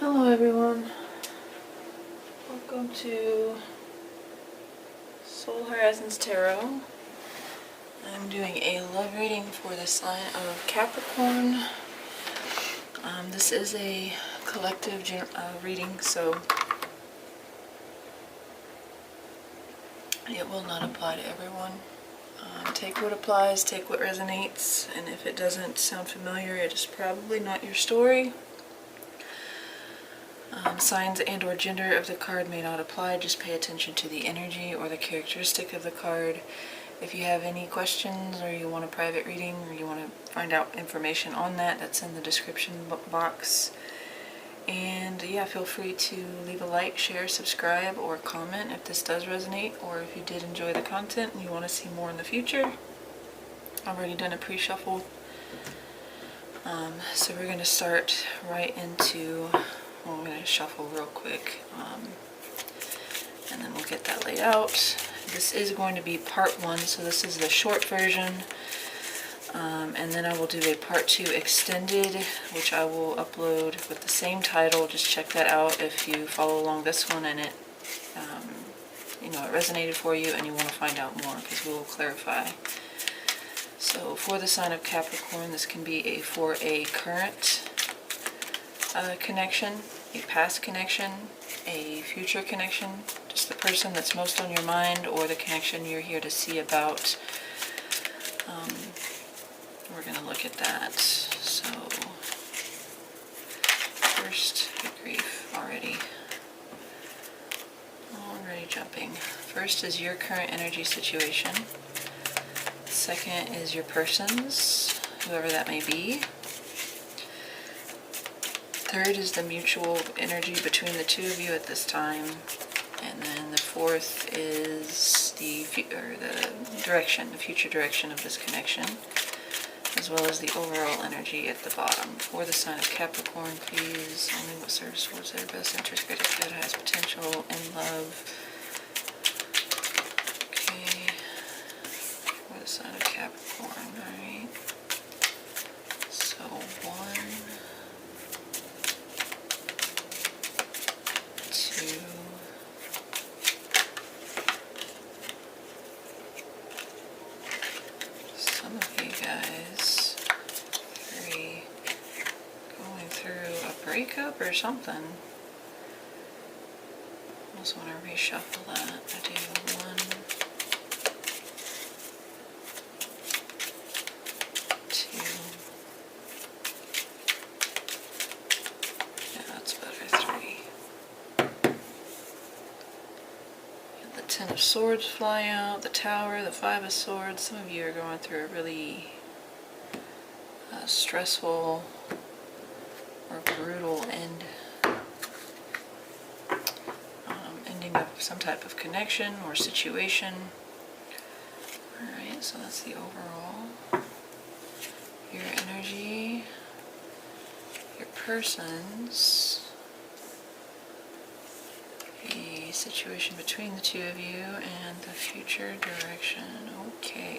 Hello everyone, welcome to Soul Horizons Tarot. I'm doing a love reading for the sign of Capricorn. This is a collective reading, so it will not apply to everyone. Take what applies, take what resonates, and if it doesn't sound familiar, it is probably not your story. Signs and or gender of the card may not apply. Just pay attention to the energy or the characteristic of the card. If you have any questions or you want a private reading or you want to find out information on that, that's in the description box. And yeah, feel free to leave a like, share, subscribe, or comment if this does resonate, or if you did enjoy the content and you want to see more in the future. I've already done a pre-shuffle. So we're going to start right into... Well, I'm going to shuffle real quick, and then we'll get that laid out. This is going to be part 1, so this is the short version, and then I will do a part 2 extended, which I will upload with the same title. Just check that out if you follow along this one and it, it resonated for you and you want to find out more, because we will clarify. So for the sign of Capricorn, this can be for a current connection, a past connection, a future connection, just the person that's most on your mind, or the connection you're here to see about. We're going to look at that. So first, good grief, already jumping. First is your current energy situation. Second is your person's, whoever that may be. Third is the mutual energy between the two of you at this time, and then the fourth is the future direction of this connection, as well as the overall energy at the bottom. For the sign of Capricorn, please, only what serves towards their best interest, greatest good, highest potential, in love. Okay, for the sign of Capricorn, alright. So 1, 2, some of you guys, 3, going through a breakup or something. Almost want to reshuffle that. I do 1, 2, yeah, that's better, 3. The 10 of Swords fly out, the Tower, the 5 of Swords. Some of you are going through a really stressful or brutal ending of some type of connection or situation. Alright, so that's the overall. Your energy, your person's, the situation between the two of you, and the future direction. Okay.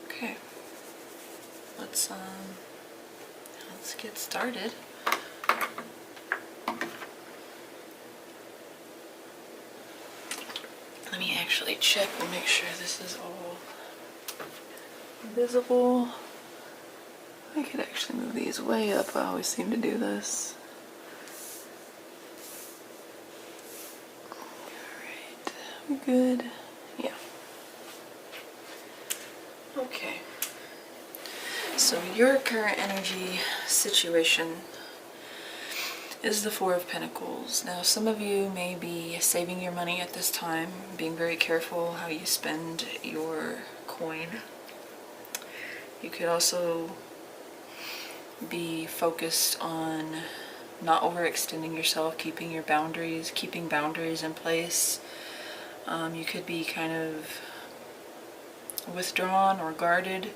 Okay. Let's get started. Let me actually check and make sure this is all visible. I could actually move these way up. I always seem to do this. Alright, we good? Yeah. Okay. So your current energy situation is the 4 of Pentacles. Now, some of you may be saving your money at this time, being very careful how you spend your coin. You could also be focused on not overextending yourself, keeping boundaries in place. You could be kind of withdrawn or guarded.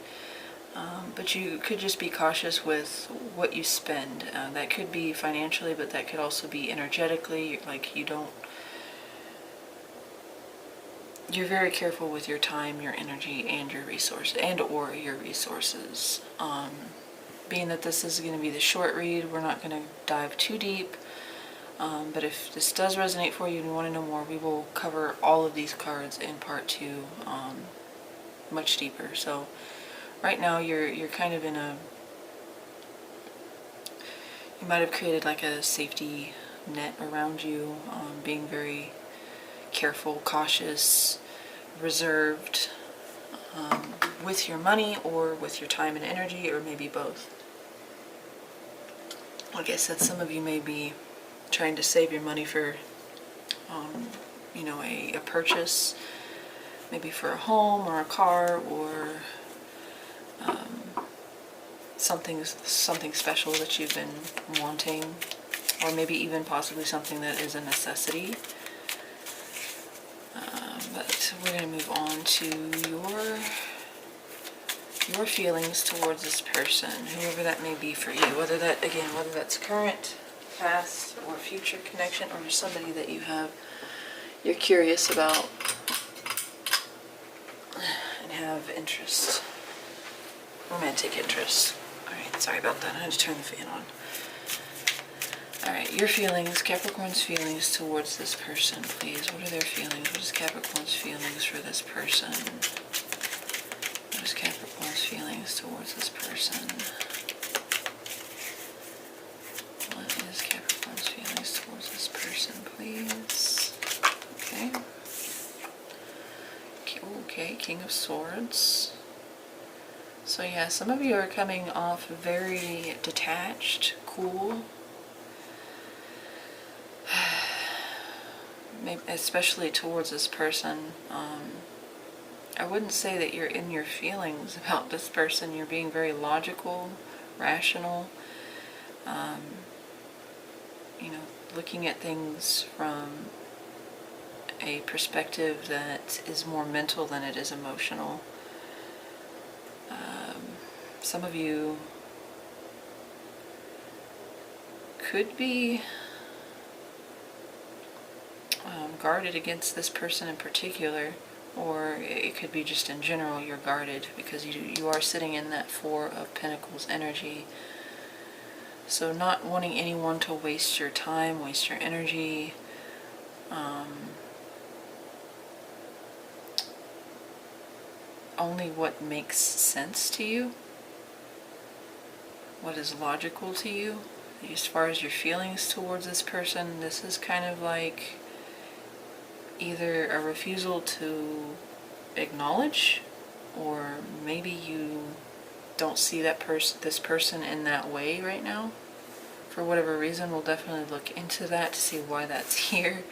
But you could just be cautious with what you spend. That could be financially, but that could also be energetically. Like you're very careful with your time, your energy, and your resources, and or your resources. being that this is going to be the short read, we're not going to dive too deep. But if this does resonate for you and you want to know more, we will cover all of these cards in part 2 much deeper. So right now you're kind of in a, you might have created like a safety net around you, being very careful, cautious, reserved with your money or with your time and energy, or maybe both. Like I said, some of you may be trying to save your money for, you know, a purchase, maybe for a home or a car, or something special that you've been wanting, or maybe even possibly something that is a necessity. But we're going to move on to your feelings towards this person, whoever that may be for you. Whether that's current, past, or future connection, or just somebody that you're curious about and have interest, romantic interest. Alright, sorry about that. I had to turn the fan on. Alright, your feelings, Capricorn's feelings towards this person, please. What are their feelings? What is Capricorn's feelings for this person? What is Capricorn's feelings towards this person? What is Capricorn's feelings towards this person, please? Okay. Okay, King of Swords. So yeah, some of you are coming off very detached, cool. Maybe, especially towards this person. I wouldn't say that you're in your feelings about this person. You're being very logical, rational. You know, looking at things from a perspective that is more mental than it is emotional. Some of you could be guarded against this person in particular, or it could be just in general you're guarded because you are sitting in that Four of Pentacles energy. So not wanting anyone to waste your time, waste your energy. Only what makes sense to you, what is logical to you. As far as your feelings towards this person, this is kind of like either a refusal to acknowledge, or maybe you don't see this person in that way right now. For whatever reason, we'll definitely look into that to see why that's here.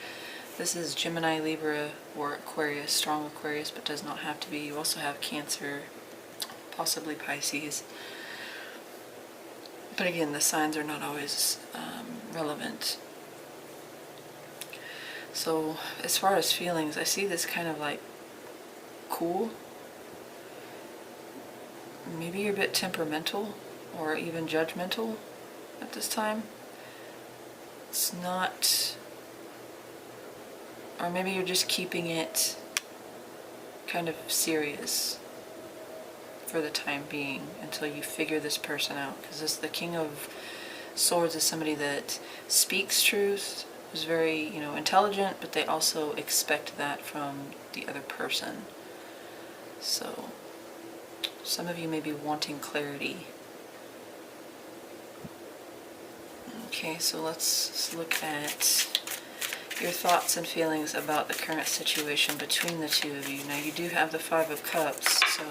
This is Gemini, Libra, or Aquarius, strong Aquarius, but does not have to be. You also have Cancer, possibly Pisces. But again, the signs are not always relevant. So as far as feelings, I see this kind of like cool. Maybe you're a bit temperamental or even judgmental at this time. It's not, or maybe you're just keeping it kind of serious for the time being until you figure this person out. Because the King of Swords is somebody that speaks truth, is very, you know, intelligent, but they also expect that from the other person. So some of you may be wanting clarity. Okay, so let's look at your thoughts and feelings about the current situation between the two of you. Now you do have the Five of Cups, so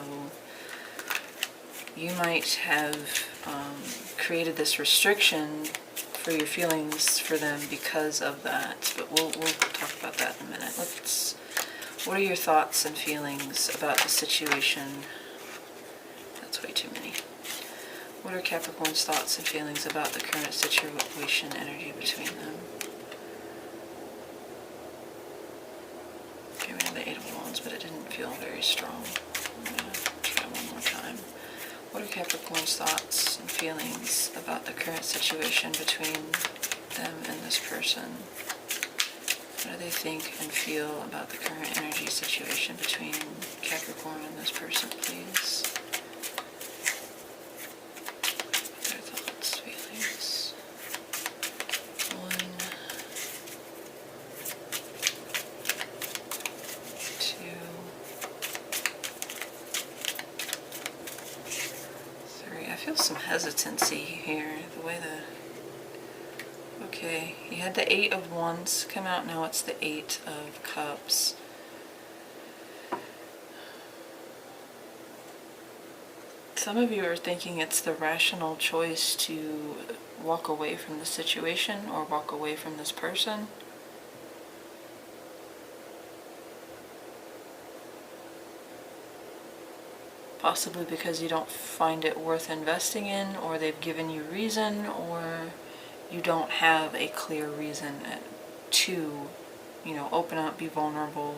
you might have created this restriction for your feelings for them because of that, but we'll talk about that in a minute. What are your thoughts and feelings about the situation? That's way too many. What are Capricorn's thoughts and feelings about the current situation energy between them? Okay, we have the Eight of Wands, but it didn't feel very strong. I'm going to try one more time. What are Capricorn's thoughts and feelings about the current situation between them and this person? What do they think and feel about the current energy situation between Capricorn and this person, please? feel some hesitancy here, the way the... Okay, you had the Eight of Wands come out, now it's the Eight of Cups. Some of you are thinking it's the rational choice to walk away from the situation or walk away from this person. Possibly because you don't find it worth investing in, or they've given you reason, or you don't have a clear reason to, open up, be vulnerable.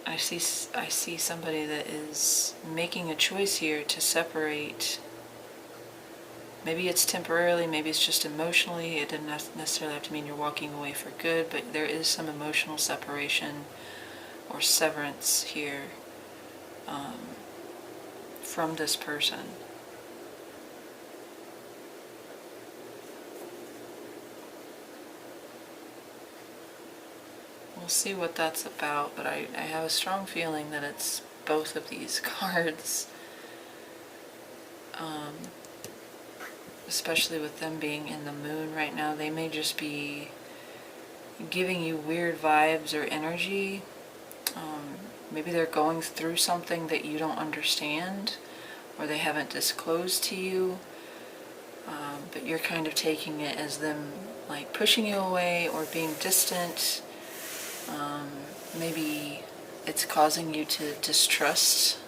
I see somebody that is making a choice here to separate. Maybe it's temporarily, maybe it's just emotionally. It doesn't necessarily have to mean you're walking away for good, but there is some emotional separation or severance here from this person. We'll see what that's about, but I have a strong feeling that it's both of these cards. Especially with them being in the moon right now, they may just be giving you weird vibes or energy. Maybe they're going through something that you don't understand, or they haven't disclosed to you, but you're kind of taking it as them like pushing you away or being distant. Maybe it's causing you to distrust,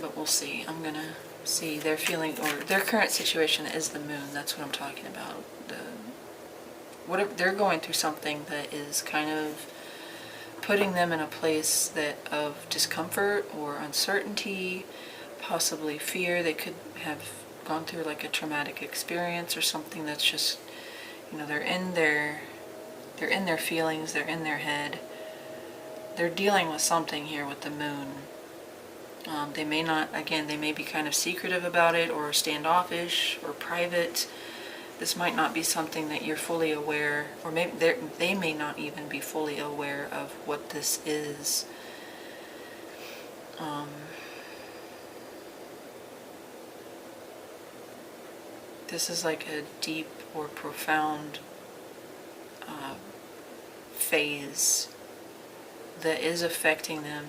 but we'll see. I'm gonna see their feeling, or their current situation is the moon. That's what I'm talking about. Whatever, they're going through something that is kind of putting them in a place of discomfort or uncertainty, possibly fear. They could have gone through like a traumatic experience or something that's just, they're in their feelings, they're in their head. They're dealing with something here with the moon. They may not, again, they may be kind of secretive about it, or standoffish, or private. This might not be something that you're fully aware, or maybe they may not even be fully aware of what this is. This is like a deep or profound phase that is affecting them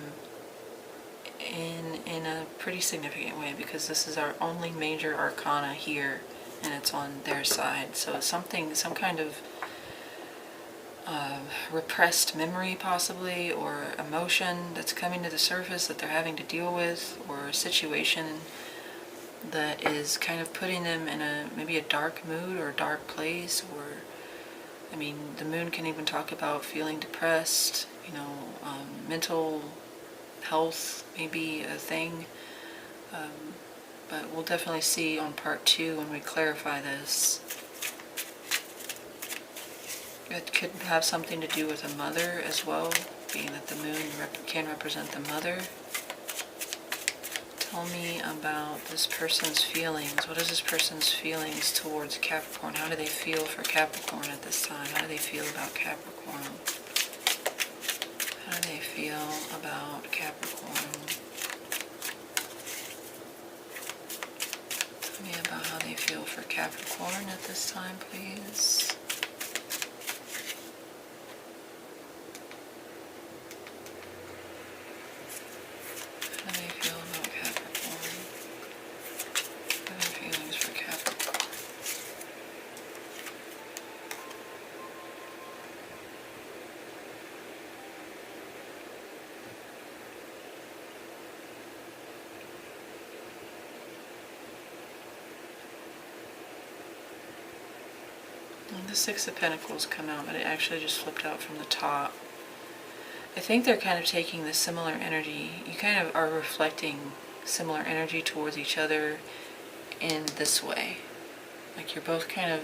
in a pretty significant way, because this is our only major arcana here, and it's on their side. So some kind of repressed memory possibly, or emotion that's coming to the surface that they're having to deal with, or a situation that is kind of putting them in maybe a dark mood or a dark place. Or the moon can even talk about feeling depressed, mental health may be a thing. But we'll definitely see on part 2 when we clarify this. It could have something to do with a mother as well, being that the moon can represent the mother. Tell me about this person's feelings. What is this person's feelings towards Capricorn? How do they feel for Capricorn at this time? How do they feel about Capricorn? How do they feel about Capricorn? Tell me about how they feel for Capricorn at this time, please. How do they feel about Capricorn? What are their feelings for Capricorn? The Six of Pentacles come out, but it actually just flipped out from the top. I think they're kind of taking the similar energy. You kind of are reflecting similar energy towards each other in this way. Like you're both kind of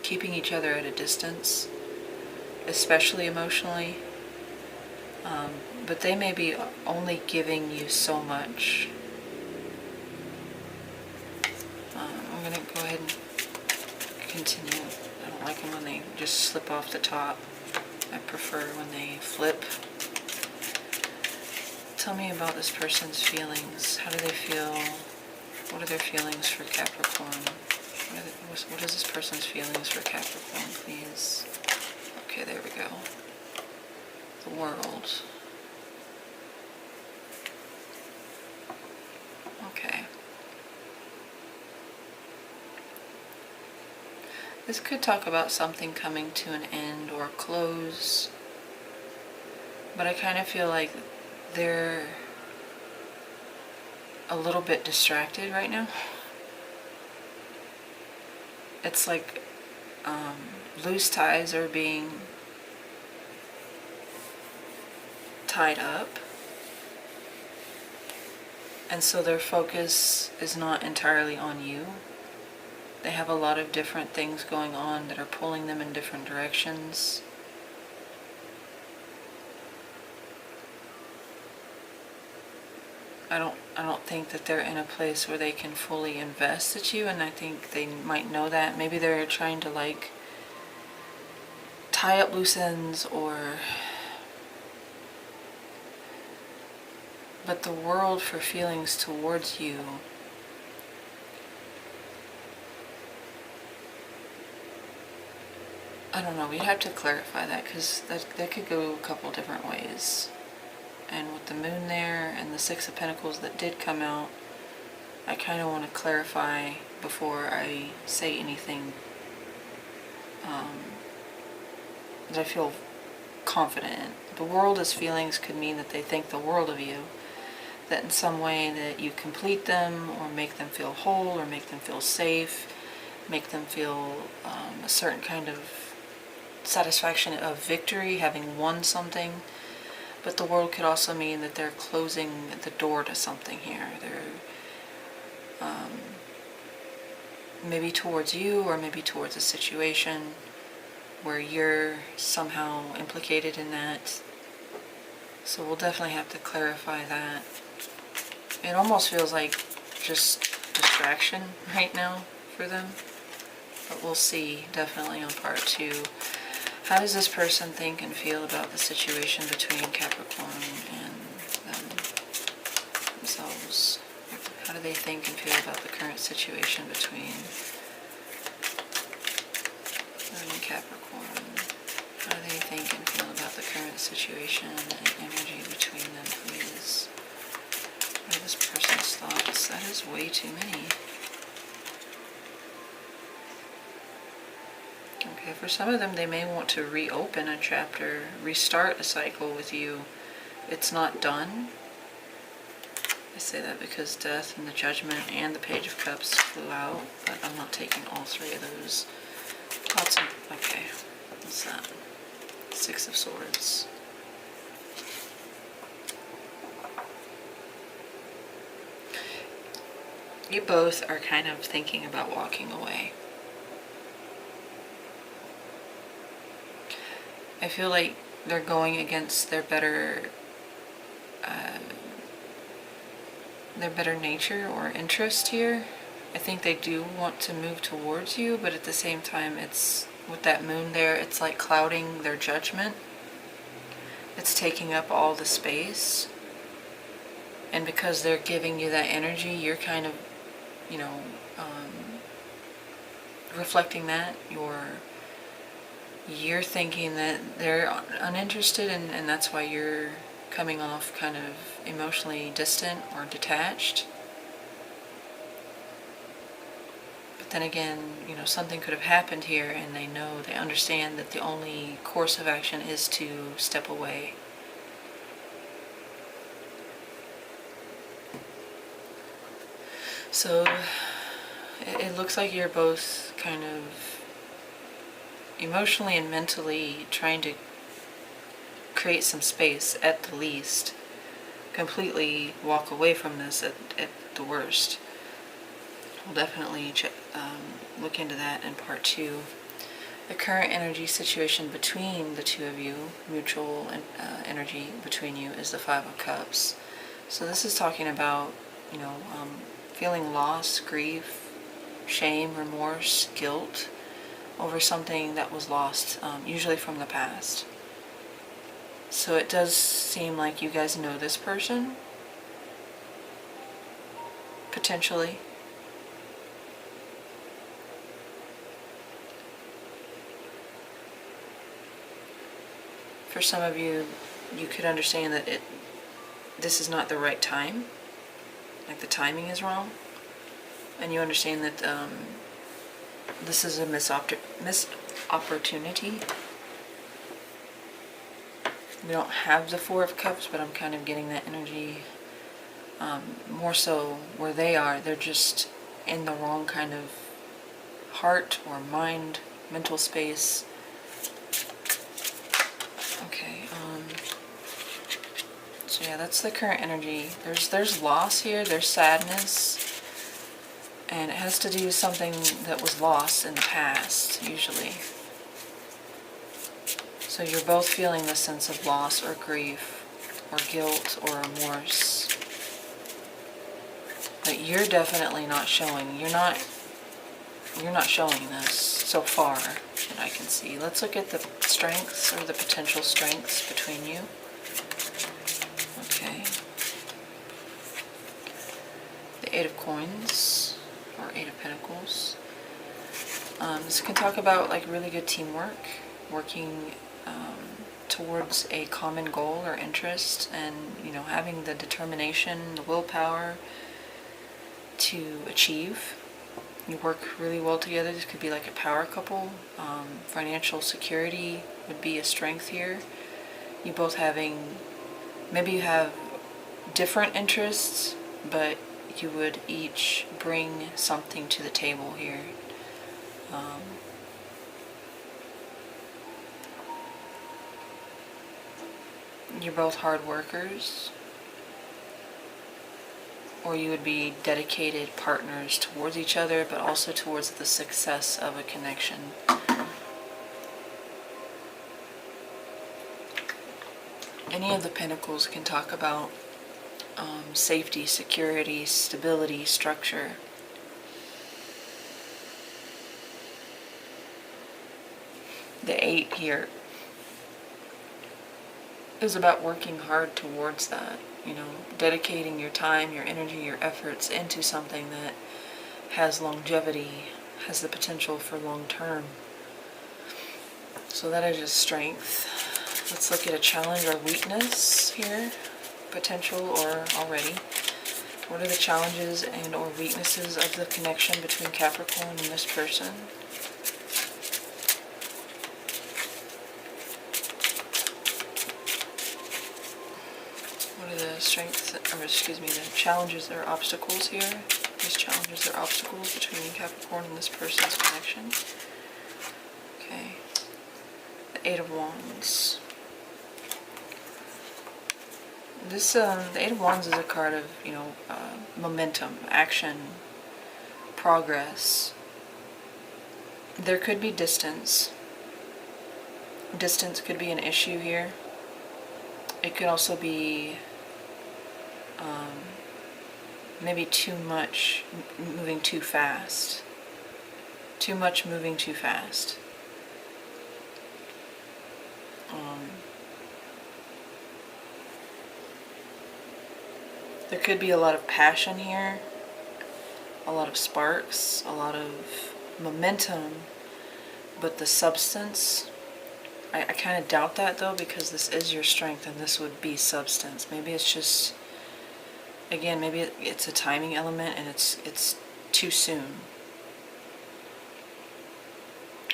keeping each other at a distance, especially emotionally. But they may be only giving you so much. I'm going to go ahead and continue. I don't like them when they just slip off the top. I prefer when they flip. tell me about this person's feelings. How do they feel? What are their feelings for Capricorn? What is this person's feelings for Capricorn, please? Okay, there we go. The World. Okay. This could talk about something coming to an end or close, but I kind of feel like they're a little bit distracted right now. It's like loose ties are being tied up, and so their focus is not entirely on you. They have a lot of different things going on that are pulling them in different directions. I don't think that they're in a place where they can fully invest at you, and I think they might know that. Maybe they're trying to like tie up loose ends, but the world for feelings towards you I don't know, we'd have to clarify that, because that could go a couple different ways. And with the moon there and the Six of Pentacles that did come out, I kind of want to clarify before I say anything that I feel confident in. The world as feelings could mean that they think the world of you, that in some way that you complete them or make them feel whole or make them feel safe, make them feel a certain kind of satisfaction of victory, having won something. But the world could also mean that they're closing the door to something here. They're maybe towards you, or maybe towards a situation where you're somehow implicated in that. So we'll definitely have to clarify that. It almost feels like just distraction right now for them. But we'll see definitely on part 2. How does this person think and feel about the situation between Capricorn and themselves? How do they think and feel about the current situation between them and Capricorn? How do they think and feel about the current situation and energy between them, please? What are this person's thoughts? That is way too many. Okay, for some of them, they may want to reopen a chapter, restart a cycle with you. It's not done. I say that because Death and the Judgment and the Page of Cups flew out, but I'm not taking all 3 of those. Okay, what's that? 6 of Swords. You both are kind of thinking about walking away. I feel like they're going against their better nature or interest here. I think they do want to move towards you, but at the same time, it's with that moon there, it's like clouding their judgment. It's taking up all the space. And because they're giving you that energy, you're kind of, reflecting that. You're thinking that they're uninterested, and that's why you're coming off kind of emotionally distant or detached. But then again, something could have happened here, and they understand that the only course of action is to step away. So it looks like you're both kind of emotionally and mentally trying to create some space at the least. Completely walk away from this at the worst. We'll definitely look into that in part 2. The current energy situation between the 2 of you, mutual energy between you, is the 5 of Cups. So this is talking about, feeling loss, grief, shame, remorse, guilt over something that was lost, usually from the past. So it does seem like you guys know this person, potentially. For some of you, you could understand that this is not the right time, like the timing is wrong, and you understand that this is a missed opportunity. We don't have the Four of Cups, but I'm kind of getting that energy more so where they are. They're just in the wrong kind of heart or mind, mental space. Okay, so yeah, that's the current energy. There's loss here, there's sadness, and it has to do with something that was lost in the past, usually. So you're both feeling the sense of loss or grief or guilt or remorse. But you're definitely not showing. You're not showing this so far that I can see. Let's look at the strengths or the potential strengths between you. Okay. The Eight of Coins or Eight of Pentacles. This can talk about like really good teamwork, working towards a common goal or interest, and having the determination, the willpower to achieve. You work really well together. This could be like a power couple. Financial security would be a strength here. You both having, maybe you have different interests, but you would each bring something to the table here. You're both hard workers, or you would be dedicated partners towards each other, but also towards the success of a connection. Any of the pentacles can talk about safety, security, stability, structure. The Eight here is about working hard towards that, dedicating your time, your energy, your efforts into something that has longevity, has the potential for long term. So that is a strength. Let's look at a challenge or weakness here, potential or already. What are the challenges and or weaknesses of the connection between Capricorn and this person? What are the strengths, the challenges or obstacles here? These challenges or obstacles between Capricorn and this person's connection. Okay. The Eight of Wands. This, the Eight of Wands is a card of, momentum, action, progress. There could be distance. Distance could be an issue here. It could also be maybe too much moving too fast. Too much moving too fast. There could be a lot of passion here, a lot of sparks, a lot of momentum, but the substance, I kind of doubt that though, because this is your strength and this would be substance. Maybe it's just, again, maybe it's a timing element and it's too soon.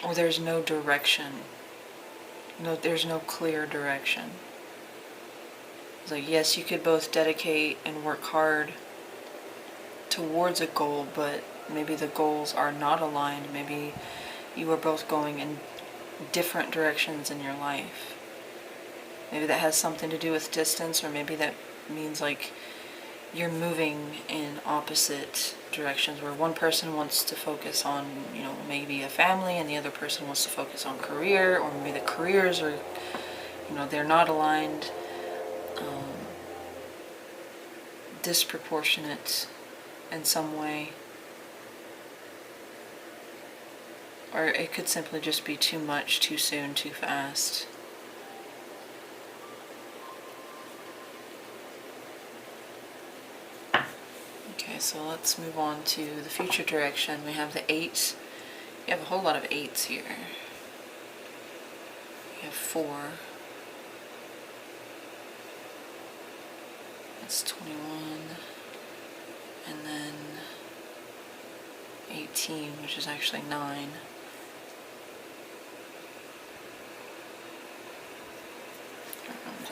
Or there's no direction. There's no clear direction. So yes, you could both dedicate and work hard towards a goal, but maybe the goals are not aligned. Maybe you are both going in different directions in your life. Maybe that has something to do with distance, or maybe that means like you're moving in opposite directions, where one person wants to focus on, maybe a family, and the other person wants to focus on career, or maybe the careers are, they're not aligned. Disproportionate in some way, or it could simply just be too much, too soon, too fast. Okay, so let's move on to the future direction. We have the 8. You have a whole lot of 8s here. You have 4. That's 21. And then 18, which is actually 9.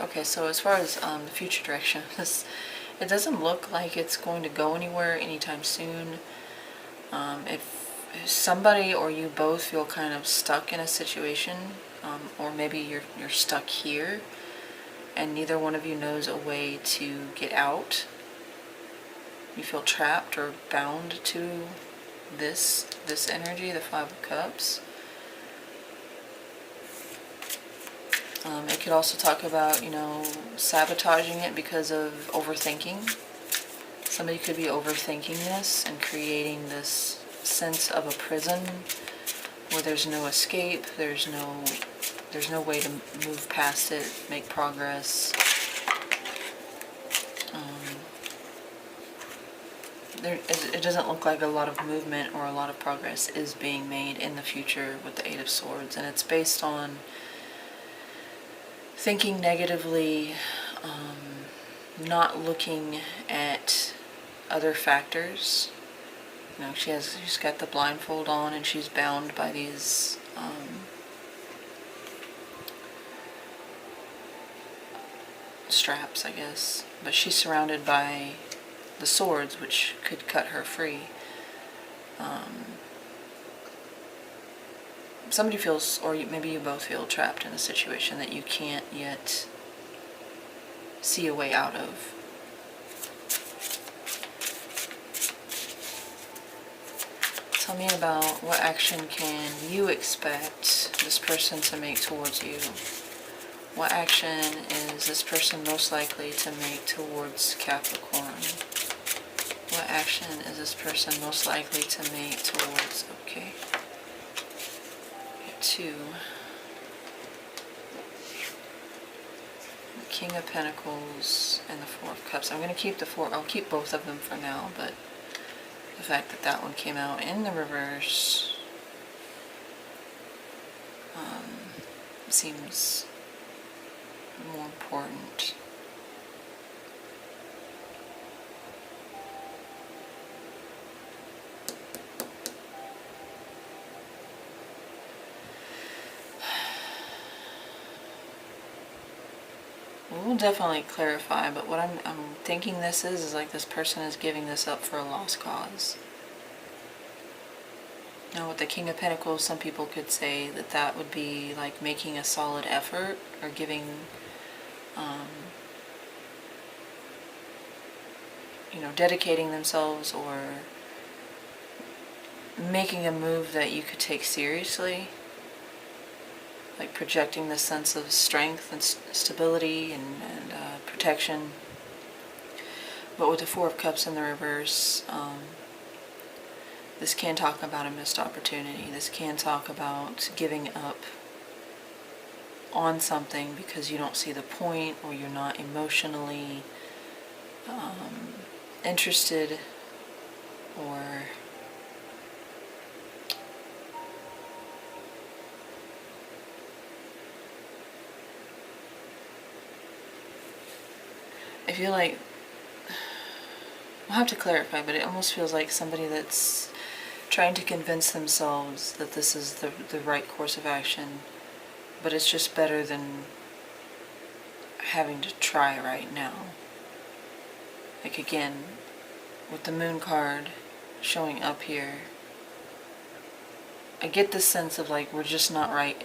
Okay, so as far as the future direction, it doesn't look like it's going to go anywhere anytime soon. If somebody or you both feel kind of stuck in a situation, or maybe you're stuck here, and neither one of you knows a way to get out. You feel trapped or bound to this energy, the 5 of Cups. It could also talk about, sabotaging it because of overthinking. Somebody could be overthinking this and creating this sense of a prison where there's no escape, there's no way to move past it, make progress. It doesn't look like a lot of movement or a lot of progress is being made in the future with the 8 of Swords, and it's based on thinking negatively, not looking at other factors. She's got the blindfold on and she's bound by these straps, I guess. But she's surrounded by the swords, which could cut her free. Somebody feels, or maybe you both feel, trapped in a situation that you can't yet see a way out of. Tell me about what action can you expect this person to make towards you? What action is this person most likely to make towards Capricorn? What action is this person most likely to make towards, okay. 2. The King of Pentacles and the 4 of Cups. I'm going to keep the 4, I'll keep both of them for now, but the fact that that one came out in the reverse seems more important. We'll definitely clarify, but what I'm thinking this is like this person is giving this up for a lost cause. Now with the King of Pentacles, some people could say that that would be like making a solid effort or giving, dedicating themselves or making a move that you could take seriously. Like projecting this sense of strength and stability and protection. But with the 4 of Cups in the reverse, this can talk about a missed opportunity. This can talk about giving up on something because you don't see the point, or you're not emotionally interested, or I feel like, I'll have to clarify, but it almost feels like somebody that's trying to convince themselves that this is the right course of action, but it's just better than having to try right now. Like again, with the Moon card showing up here, I get this sense of like we're just not right.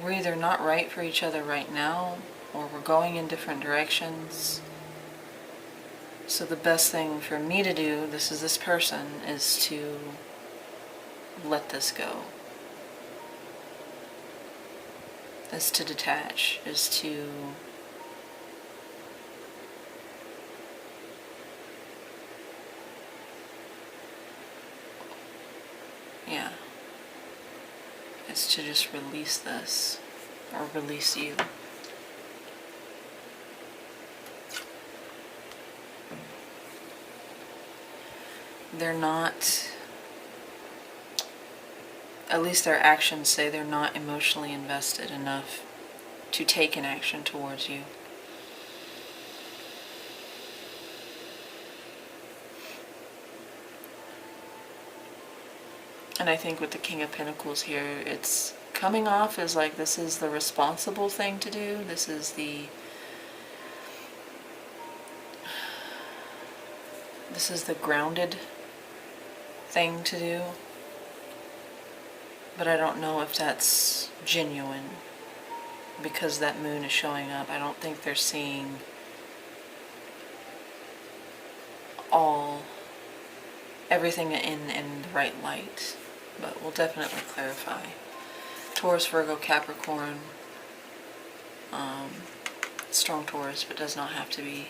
We're either not right for each other right now, or we're going in different directions. So the best thing for me to do, this is this person, is to let this go. Is to detach, is to it's to just release this, or release you. they're not, at least their actions say they're not emotionally invested enough to take an action towards you. And I think with the King of Pentacles here, it's coming off as like this is the responsible thing to do. This is the grounded thing to do. But I don't know if that's genuine because that moon is showing up. I don't think they're seeing everything in the right light. But we'll definitely clarify. Taurus, Virgo, Capricorn, strong Taurus, but does not have to be.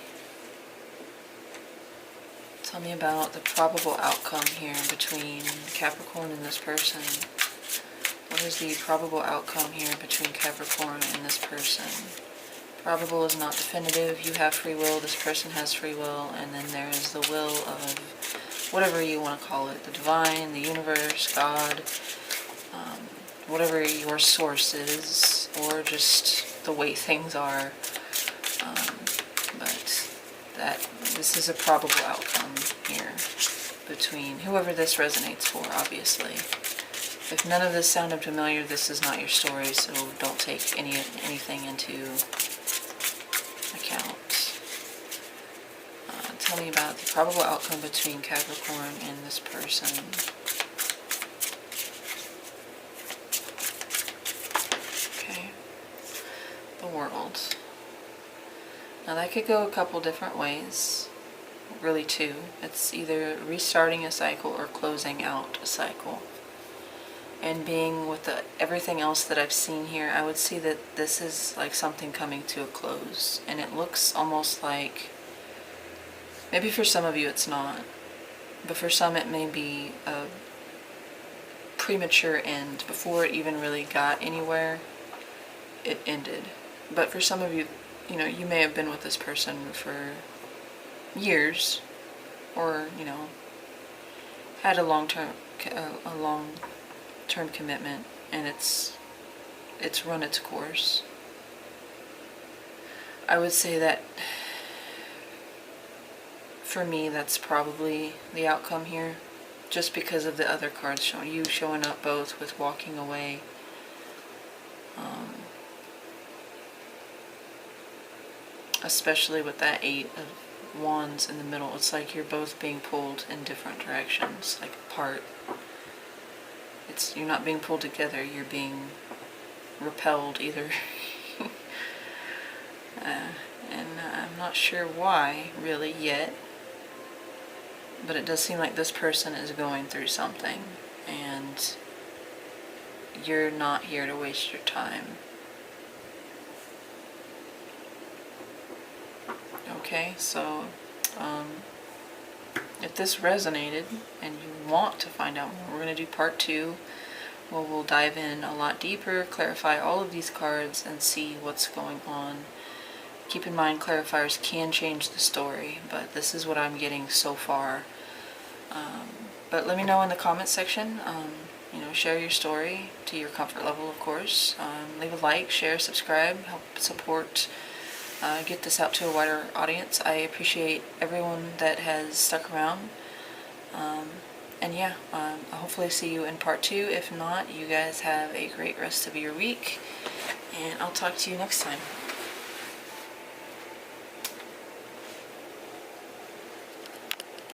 Tell me about the probable outcome here between Capricorn and this person. What is the probable outcome here between Capricorn and this person? Probable is not definitive. You have free will, this person has free will, and then there is the will of whatever you want to call it, the divine, the universe, God, whatever your source is, or just the way things are. But this is a probable outcome here between whoever this resonates for, obviously. If none of this sounded familiar, this is not your story, so don't take anything into account. Tell me about the probable outcome between Capricorn and this person. Okay. The World. Now that could go a couple different ways. Really two. It's either restarting a cycle or closing out a cycle. And being with everything else that I've seen here, I would see that this is like something coming to a close. And it looks almost like, maybe for some of you it's not, but for some it may be a premature end. Before it even really got anywhere, it ended. But for some of you, you may have been with this person for years, or, had a long-term commitment, and it's run its course. I would say that for me, that's probably the outcome here, just because of the other cards showing you showing up both with walking away. Especially with that 8 of Wands in the middle, it's like you're both being pulled in different directions, like apart. You're not being pulled together, you're being repelled either. And I'm not sure why, really, yet. But it does seem like this person is going through something, and you're not here to waste your time. Okay, so if this resonated and you want to find out more, we're going to do part 2, where we'll dive in a lot deeper, clarify all of these cards, and see what's going on. Keep in mind, clarifiers can change the story, but this is what I'm getting so far. But let me know in the comments section. Share your story to your comfort level, of course. Leave a like, share, subscribe, help support, get this out to a wider audience. I appreciate everyone that has stuck around. And yeah, I'll hopefully see you in part 2. If not, you guys have a great rest of your week, and I'll talk to you next time.